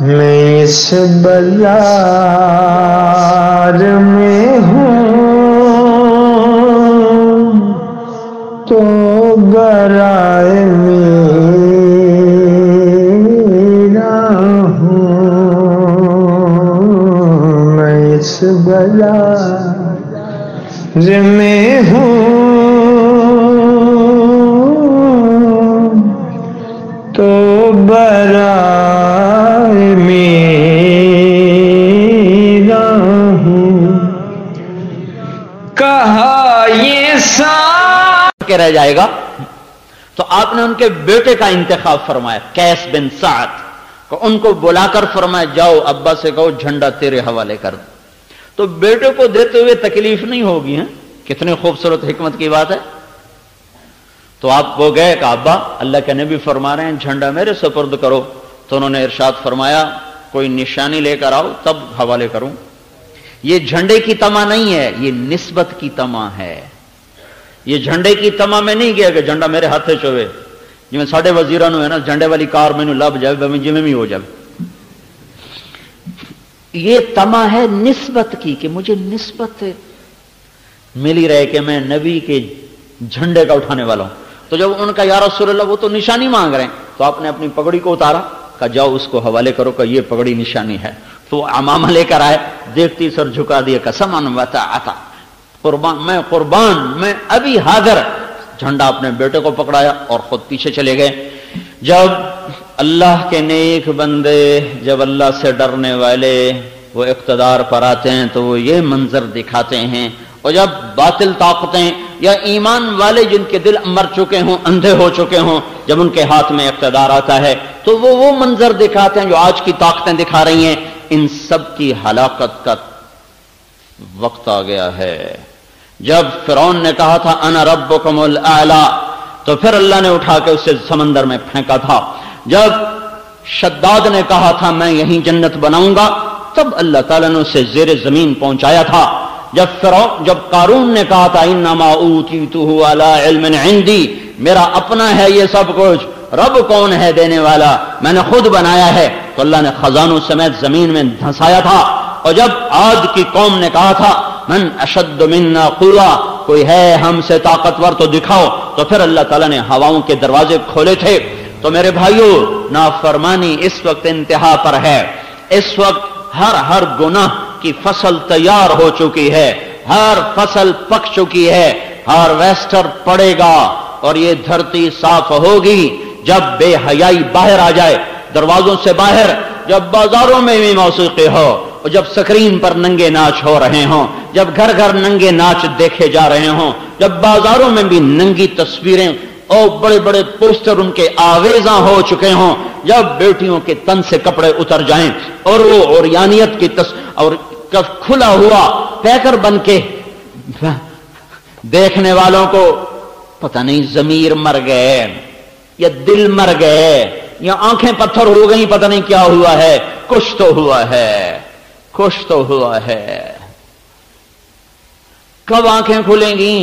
میں اس بازار میں ہوں تو برائے میرا ہوں، میں اس بازار میں ہوں تو برائے میرا ہوں، کہا یہ ساتھ کے رہ جائے گا۔ تو آپ نے ان کے بیٹے کا انتخاب فرمایا قیس بن سعد کو، ان کو بلا کر فرمایا جاؤ ابا سے کہو جھنڈا تیرے حوالے کر دو۔ تو بیٹے کو دیتے ہوئے تکلیف نہیں ہوگی، ہیں کتنی خوبصورت حکمت کی بات ہے۔ تو آپ وہ گئے کہ ابا اللہ کے نبی فرما رہے ہیں جھنڈا میرے سپرد کرو، تو انہوں نے ارشاد فرمایا کوئی نشانی لے کر آؤ تب حوالے کروں۔ یہ جھنڈے کی تما نہیں ہے، یہ نسبت کی تما ہے۔ یہ جھنڈے کی تما میں نہیں گیا کہ جھنڈا میرے ہاتھ چوے، جی میں ساڈے وزیراں نوں ہے نا جھنڈے والی کار مینوں لب جائے میں جویں بھی ہو جائے۔ یہ تما ہے نسبت کی کہ مجھے نسبت ملی رہے کہ میں نبی کے جھنڈے کا اٹھانے والا ہوں۔ تو جب ان کا یا رسول اللہ وہ تو نشانی مانگ رہے ہیں، تو آپ نے اپنی پگڑی کو اتارا، کہا جاؤ اس کو حوالے کرو کہ یہ پگڑی نشانی ہے۔ تو عمامہ لے کر آئے، دیکھتی سر جھکا دیا قسماً وطاعتا، قربان میں ابھی حاضر۔ جھنڈا اپنے بیٹے کو پکڑایا اور خود پیچھے چلے گئے۔ جب اللہ کے نیک بندے، جب اللہ سے ڈرنے والے وہ اقتدار پر آتے ہیں تو وہ یہ منظر دکھاتے ہیں، اور جب باطل طاقتیں یا ایمان والے جن کے دل مر چکے ہوں، اندھے ہو چکے ہوں، جب ان کے ہاتھ میں اقتدار آتا ہے تو وہ منظر دکھاتے ہیں جو آج کی طاقتیں دکھا رہی ہیں۔ ان سب کی ہلاکت کا وقت آ گیا ہے۔ جب فرعون نے کہا تھا انا ربکم الاعلی، تو پھر اللہ نے اٹھا کے اسے سمندر میں پھینکا تھا۔ جب شداد نے کہا تھا میں یہیں جنت بناؤں گا، تب اللہ تعالیٰ نے اسے زیر زمین پہنچایا تھا۔ جب قارون نے کہا تھا انما اوتیتہ علی علم عندی، میرا اپنا ہے یہ سب کچھ، رب کون ہے دینے والا؟ میں نے خود بنایا ہے۔ تو اللہ نے خزانوں سمیت زمین میں دھنسایا تھا، اور جب عاد کی قوم نے کہا تھا من اشد منا قوہ، کوئی ہے ہم سے طاقتور تو دکھاؤ، تو پھر اللہ تعالیٰ نے ہواؤں کے دروازے کھولے تھے۔ تو میرے بھائیوں، نافرمانی اس وقت انتہا پر ہے، اس وقت ہر گناہ کی فصل تیار ہو چکی ہے، ہر فصل پک چکی ہے، ہارویسٹر پڑے گا اور یہ دھرتی صاف ہوگی جب بے حیائی باہر آ جائے دروازوں سے باہر، جب بازاروں میں بھی موسیقی ہو، اور جب سکرین پر ننگے ناچ ہو رہے ہوں، جب گھر گھر ننگے ناچ دیکھے جا رہے ہوں، جب بازاروں میں بھی ننگی تصویریں اور بڑے بڑے پوسٹر ان کے آویزاں ہو چکے ہوں، جب بیٹیوں کے تن سے کپڑے اتر جائیں اور وہ عریانیت کی اور کھلا ہوا پیکر بن کے دیکھنے والوں کو پتہ نہیں ضمیر مر گئے یا دل مر گئے یا آنکھیں پتھر ہو گئی، پتہ نہیں کیا ہوا ہے، کچھ تو ہوا ہے، کچھ تو ہوا ہے۔ کب آنکھیں کھلیں گی؟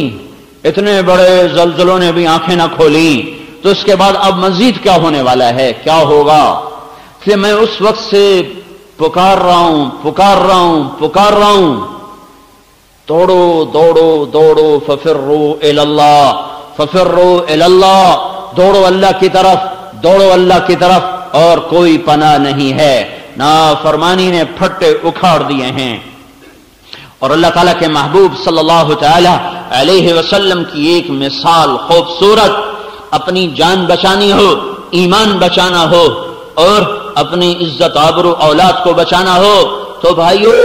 اتنے بڑے زلزلوں نے بھی آنکھیں نہ کھولی، تو اس کے بعد اب مزید کیا ہونے والا ہے، کیا ہوگا؟ کہ میں اس وقت سے پکار رہا ہوں، دوڑو دوڑو دوڑو، ففروا الی اللہ، ففروا الی اللہ، دوڑو اللہ کی طرف، دوڑو اللہ کی طرف، اور کوئی پناہ نہیں ہے۔ نافرمانی نے پھٹے اکھاڑ دیے ہیں، اور اللہ تعالیٰ کے محبوب صلی اللہ تعالی علیہ وسلم کی ایک مثال خوبصورت، اپنی جان بچانی ہو، ایمان بچانا ہو، اور اپنی عزت آبرو اولاد کو بچانا ہو، تو بھائیو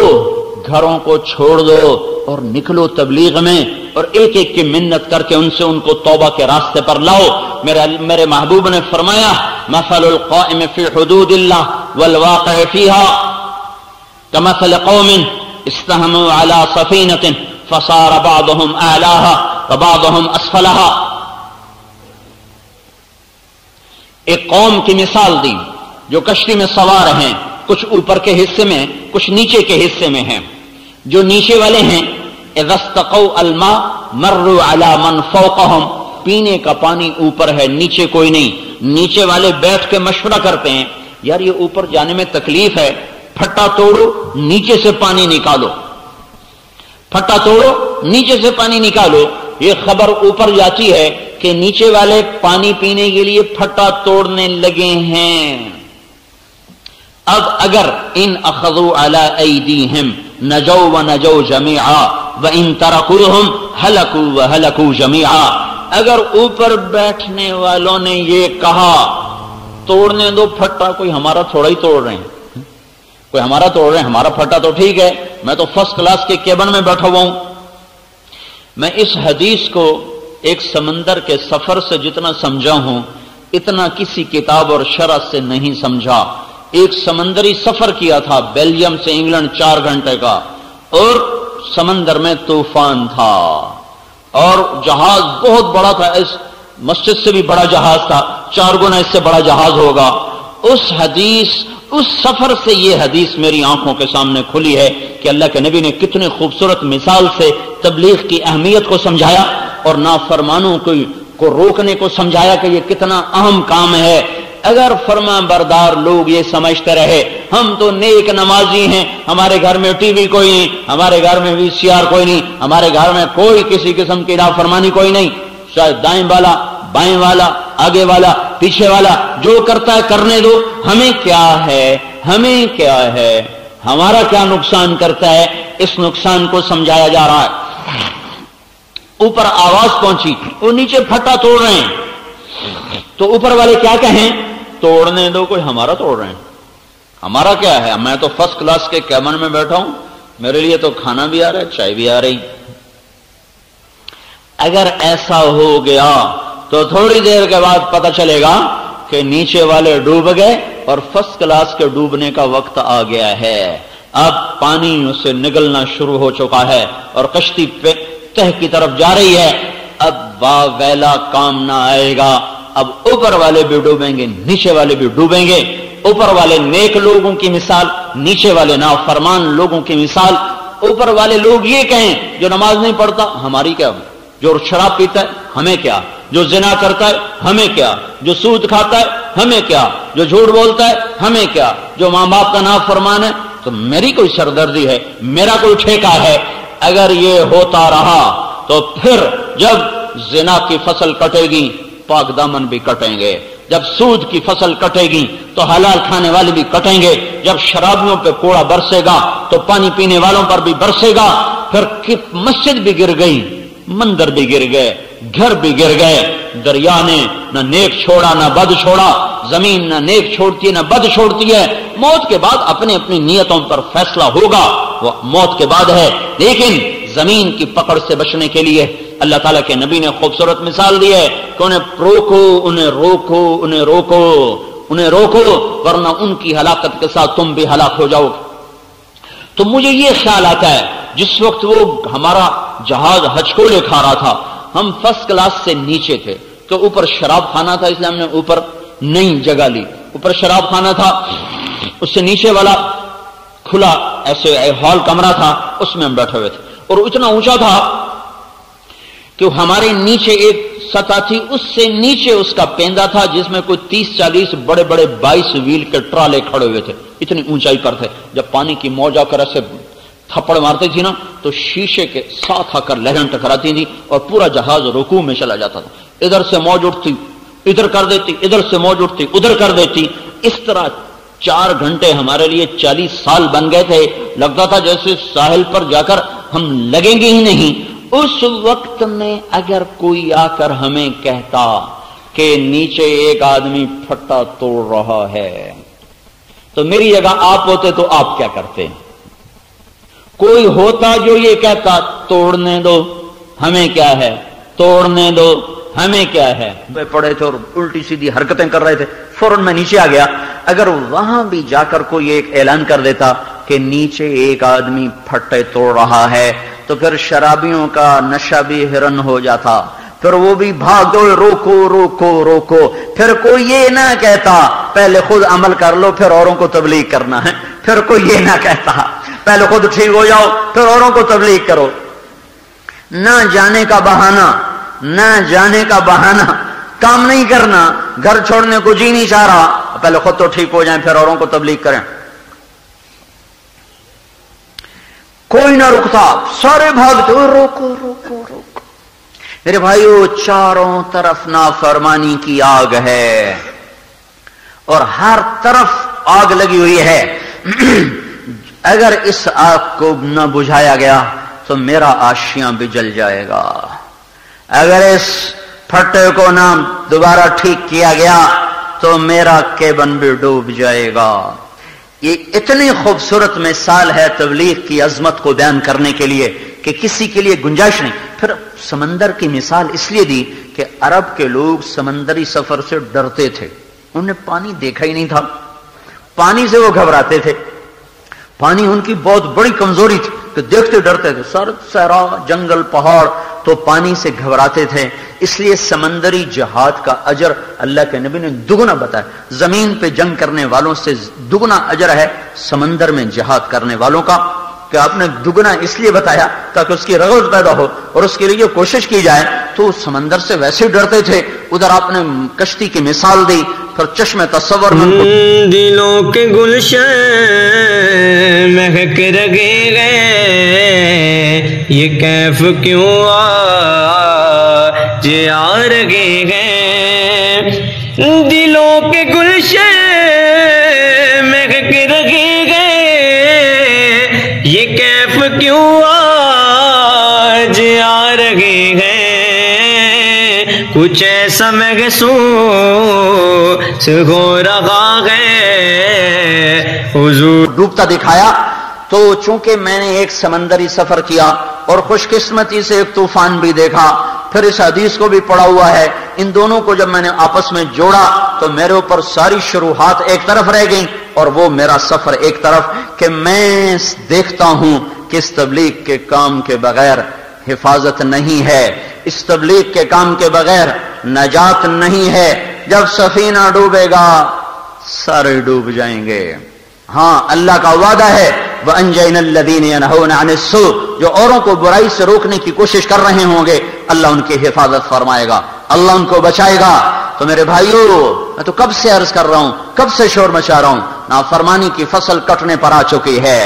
گھروں کو چھوڑ دو اور نکلو تبلیغ میں، اور ایک ایک کی منت کر کے ان کو توبہ کے راستے پر لاؤ۔ میرے محبوب نے فرمایا مثل القائم فی حدود اللہ والواقع فیہا کمثل قوم استہموا علی سفینۃ فصار بعضهم اعلاها وبعضهم اسفلها۔ ایک قوم کی مثال دی جو کشتی میں سوار ہیں، کچھ اوپر کے حصے میں، کچھ نیچے کے حصے میں ہیں۔ جو نیچے والے ہیں اذا استقوا الماء مروا على من فوقهم، پینے کا پانی اوپر ہے، نیچے کوئی نہیں۔ نیچے والے بیٹھ کے مشورہ کرتے ہیں یار یہ اوپر جانے میں تکلیف ہے، پھٹا توڑو نیچے سے پانی نکالو، پھٹا توڑو نیچے سے پانی نکالو۔ یہ خبر اوپر جاتی ہے کہ نیچے والے پانی پینے کے لیے پھٹا توڑنے لگے ہیں۔ اب اگر ان اخذوا علی ایدیہم نجوا ونجوا جميعا وان ترکوہم ہلکوا وہلکوا جميعا، اگر اوپر بیٹھنے والوں نے یہ کہا توڑنے دو پھٹا، کوئی ہمارا تھوڑا ہی توڑ رہے ہیں، کوئی ہمارا توڑ رہے ہیں، ہمارا پھٹا تو ٹھیک ہے، میں تو فرسٹ کلاس کے کیبن میں بیٹھا ہوا ہوں۔ میں اس حدیث کو ایک سمندر کے سفر سے جتنا سمجھا ہوں اتنا کسی کتاب اور شرح سے نہیں سمجھا۔ ایک سمندری سفر کیا تھا بیلجیم سے انگلینڈ 4 گھنٹے کا، اور سمندر میں طوفان تھا، اور جہاز بہت بڑا تھا، اس مسجد سے بھی بڑا جہاز تھا، 4 گنا اس سے بڑا جہاز ہوگا۔ اس سفر سے یہ حدیث میری آنکھوں کے سامنے کھلی ہے کہ اللہ کے نبی نے کتنے خوبصورت مثال سے تبلیغ کی اہمیت کو سمجھایا، اور نافرمانوں کو روکنے کو سمجھایا کہ یہ کتنا اہم کام ہے۔ اگر فرما بردار لوگ یہ سمجھتے رہے ہم تو نیک نمازی ہیں، ہمارے گھر میں ٹی وی کوئی نہیں، ہمارے گھر میں VCR کوئی نہیں، ہمارے گھر میں کوئی کسی قسم کی نافرمانی کوئی نہیں، شاید دائیں والا بائیں والا آگے والا پیچھے والا جو کرتا ہے کرنے دو، ہمیں کیا ہے، ہمیں کیا ہے، ہمارا کیا نقصان کرتا ہے، اس نقصان کو سمجھایا جا رہا ہے۔ اوپر آواز پہنچی، وہ نیچے پھٹا توڑ رہے ہیں، تو اوپر والے کیا کہیں؟ توڑنے دو، کوئی ہمارا توڑ رہے ہیں، ہمارا کیا ہے، میں تو فرسٹ کلاس کے کیبن میں بیٹھا ہوں، میرے لیے تو کھانا بھی آ رہا ہے، چائے بھی آ رہی۔ اگر ایسا ہو گیا تو تھوڑی دیر کے بعد پتہ چلے گا کہ نیچے والے ڈوب گئے اور فرسٹ کلاس کے ڈوبنے کا وقت آ گیا ہے۔ اب پانی اسے نگلنا شروع ہو چکا ہے اور کشتی تہ کی طرف جا رہی ہے۔ اب ویلا کام نہ آئے گا، اب اوپر والے بھی ڈوبیں گے، نیچے والے بھی ڈوبیں گے۔ اوپر والے نیک لوگوں کی مثال، نیچے والے نافرمان لوگوں کی مثال۔ اوپر والے لوگ یہ کہیں جو نماز نہیں پڑھتا ہماری کیا، جو شراب پیتا ہے ہمیں کیا، جو زنا کرتا ہے ہمیں کیا، جو سود کھاتا ہے ہمیں کیا، جو جھوٹ بولتا ہے ہمیں کیا، جو ماں باپ کا نافرمان ہے تو میری کوئی سردردی ہے، میرا کوئی ٹھیکہ ہے۔ اگر یہ ہوتا رہا تو پھر جب زنا کی فصل کٹے گی پاک دامن بھی کٹیں گے، جب سود کی فصل کٹے گی تو حلال کھانے والے بھی کٹیں گے، جب شرابیوں پہ کوڑا برسے گا تو پانی پینے والوں پر بھی برسے گا، پھر مسجد بھی گر گئی، مندر بھی گر گئے، گھر بھی گر گئے۔ دریا نے نہ نیک چھوڑا نہ بد چھوڑا، زمین نہ نیک چھوڑتی ہے نہ بد چھوڑتی ہے۔ موت کے بعد اپنی اپنی نیتوں پر فیصلہ ہوگا، وہ موت کے بعد ہے۔ لیکن زمین کی پکڑ سے بچنے کے لیے اللہ تعالیٰ کے نبی نے خوبصورت مثال دی ہے کہ انہیں روکو، انہیں روکو، انہیں روکو، انہیں روکو، ورنہ ان کی ہلاکت کے ساتھ تم بھی ہلاک ہو جاؤ گے۔ تو مجھے یہ خیال آتا ہے جس وقت وہ ہمارا جہاز ہچکولے کھا رہا تھا، ہم فرسٹ کلاس سے نیچے تھے، تو اوپر شراب خانہ تھا، اس لیے ہم نے اوپر نئی جگہ لی، اوپر شراب خانہ تھا، اس سے نیچے والا کھلا ایسے ہال کمرہ تھا، اس میں ہم بیٹھے ہوئے تھے، اور اتنا اونچا تھا کہ ہمارے نیچے ایک سطح تھی، اس سے نیچے اس کا پیندا تھا جس میں کوئی 30-40 بڑے بڑے 22 ویل کے ٹرالے کھڑے ہوئے تھے، اتنی اونچائی پر تھے۔ جب پانی کی موج آ کر ایسے تھپڑ مارتی تھی نا تو شیشے کے ساتھ آ کر لہریں ٹکراتی تھی اور پورا جہاز رکوع میں چلا جاتا تھا۔ ادھر سے موج اٹھتی ادھر کر دیتی، ادھر سے موج اٹھتی ادھر کر دیتی، اس طرح 4 گھنٹے ہمارے لیے 40 سال بن گئے تھے۔ لگتا تھا جیسے ساحل پر جا کر ہم لگیں گے ہی نہیں۔ اس وقت میں اگر کوئی آ کر ہمیں کہتا کہ نیچے ایک آدمی پھٹا توڑ رہا ہے تو میری جگہ آپ ہوتے تو آپ کیا کرتے؟ کوئی ہوتا جو یہ کہتا توڑنے دو ہمیں کیا ہے، توڑنے دو ہمیں کیا ہے، پڑے تھے اور الٹی سیدھی حرکتیں کر رہے تھے، فوراً میں نیچے آ گیا۔ اگر وہاں بھی جا کر کوئی ایک اعلان کر دیتا کہ نیچے ایک آدمی پھٹے توڑ رہا ہے تو پھر شرابیوں کا نشہ بھی ہرن ہو جاتا، پھر وہ بھی بھاگ دو، روکو روکو روکو۔ پھر کوئی یہ نہ کہتا پہلے خود عمل کر لو پھر اوروں کو تبلیغ کرنا ہے، پھر کوئی یہ نہ کہتا پہلے خود ٹھیک ہو جاؤ پھر اوروں کو تبلیغ کرو۔ نہ جانے کا بہانہ، نہ جانے کا بہانہ، کام نہیں کرنا، گھر چھوڑنے کو جی نہیں چاہ رہا، پہلے خود تو ٹھیک ہو جائیں پھر اوروں کو تبلیغ کریں۔ کوئی نہ رکتا، سارے بھاگتے، روکو روکو روکو۔ میرے بھائیو، چاروں طرف نافرمانی کی آگ ہے اور ہر طرف آگ لگی ہوئی ہے۔ اگر اس آگ کو نہ بجھایا گیا تو میرا آشیاں بھی جل جائے گا، اگر اس پھٹے کو نہ دوبارہ ٹھیک کیا گیا تو میرا کیبن بھی ڈوب جائے گا۔ یہ اتنی خوبصورت مثال ہے تبلیغ کی عظمت کو بیان کرنے کے لیے کہ کسی کے لیے گنجائش نہیں۔ پھر سمندر کی مثال اس لیے دی کہ عرب کے لوگ سمندری سفر سے ڈرتے تھے، انہوں نے پانی دیکھا ہی نہیں تھا، پانی سے وہ گھبراتے تھے، پانی ان کی بہت بڑی کمزوری تھی کہ دیکھتے ڈرتے تھے، سرد صحرا جنگل پہاڑ تو پانی سے گھبراتے تھے۔ اس لیے سمندری جہاد کا اجر اللہ کے نبی نے دگنا بتایا، زمین پہ جنگ کرنے والوں سے دگنا اجر ہے سمندر میں جہاد کرنے والوں کا، کہ آپ نے دگنا اس لیے بتایا تاکہ اس کی رغبت پیدا ہو اور اس کے لیے کوشش کی جائے۔ تو سمندر سے ویسے ڈرتے تھے، ادھر آپ نے کشتی کی مثال دی، پھر چشم تصور میں دلوں کے گلشن مہک رہے ہیں، یہ کیف کیوں آج آ رہے ہیں، دلوں کے گلشن مہک رہے ہیں، یہ کیف کیوں آج آ رہے ہیں، کچھ ایسا محسوس ہو رہا ہے حضور۔ ڈوبتا دکھایا تو چونکہ میں نے ایک سمندری سفر کیا اور خوش قسمتی سے ایک طوفان بھی دیکھا، پھر اس حدیث کو بھی پڑھا ہوا ہے، ان دونوں کو جب میں نے آپس میں جوڑا تو میرے اوپر ساری شروحات ایک طرف رہ گئیں اور وہ میرا سفر ایک طرف، کہ میں دیکھتا ہوں کہ اس تبلیغ کے کام کے بغیر حفاظت نہیں ہے، اس تبلیغ کے کام کے بغیر نجات نہیں ہے۔ جب سفینہ ڈوبے گا سارے ڈوب جائیں گے۔ ہاں، اللہ کا وعدہ ہے وَأَنْجَيْنَا الَّذِينَ يَنْهَوْنَ عَنِ السُّوءِ، جو اوروں کو برائی سے روکنے کی کوشش کر رہے ہوں گے اللہ ان کی حفاظت فرمائے گا۔ اللہ ان کو بچائے گا۔ تو میرے بھائیوں، میں تو کب سے عرض کر رہا ہوں، کب سے شور مچا رہا ہوں، نافرمانی کی فصل کٹنے پر آ چکی ہے،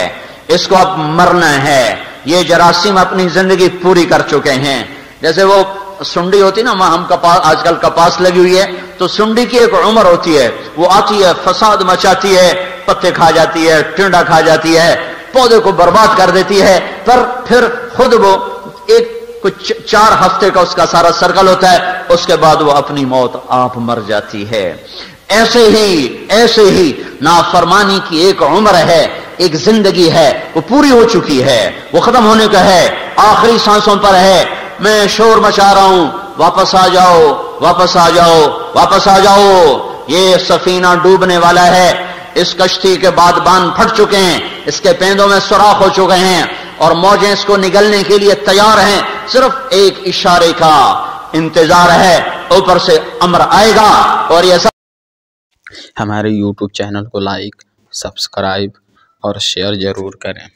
اس کو اب مرنا ہے۔ یہ جراثیم اپنی زندگی پوری کر چکے ہیں۔ جیسے وہ سنڈی ہوتی نا، ہم کپاس، آج کل کپاس لگی ہوئی ہے، تو سنڈی کی ایک عمر ہوتی ہے، وہ آتی ہے، فساد مچاتی ہے، پتے کھا جاتی ہے، ٹنڈا کھا جاتی ہے، پودے کو برباد کر دیتی ہے، پر پھر خود وہ ایک کچھ 4 ہفتے کا اس کا سارا سرکل ہوتا ہے، اس کے بعد وہ اپنی موت آپ مر جاتی ہے۔ ایسے ہی نافرمانی کی ایک عمر ہے، ایک زندگی ہے، وہ پوری ہو چکی ہے، وہ ختم ہونے کا ہے، آخری سانسوں پر ہے۔ میں شور مچا رہا ہوں، واپس آ جاؤ، واپس آ جاؤ، واپس آ جاؤ، یہ سفینہ ڈوبنے والا ہے، اس کشتی کے بعد باندھ پھٹ چکے ہیں، اس کے پیندوں میں سوراخ ہو چکے ہیں، اور موجیں اس کو نگلنے کے لیے تیار ہیں، صرف ایک اشارے کا انتظار ہے، اوپر سے امر آئے گا۔ اور یہ سب ہمارے YouTube چینل کو لائک، سبسکرائب اور شیئر ضرور کریں۔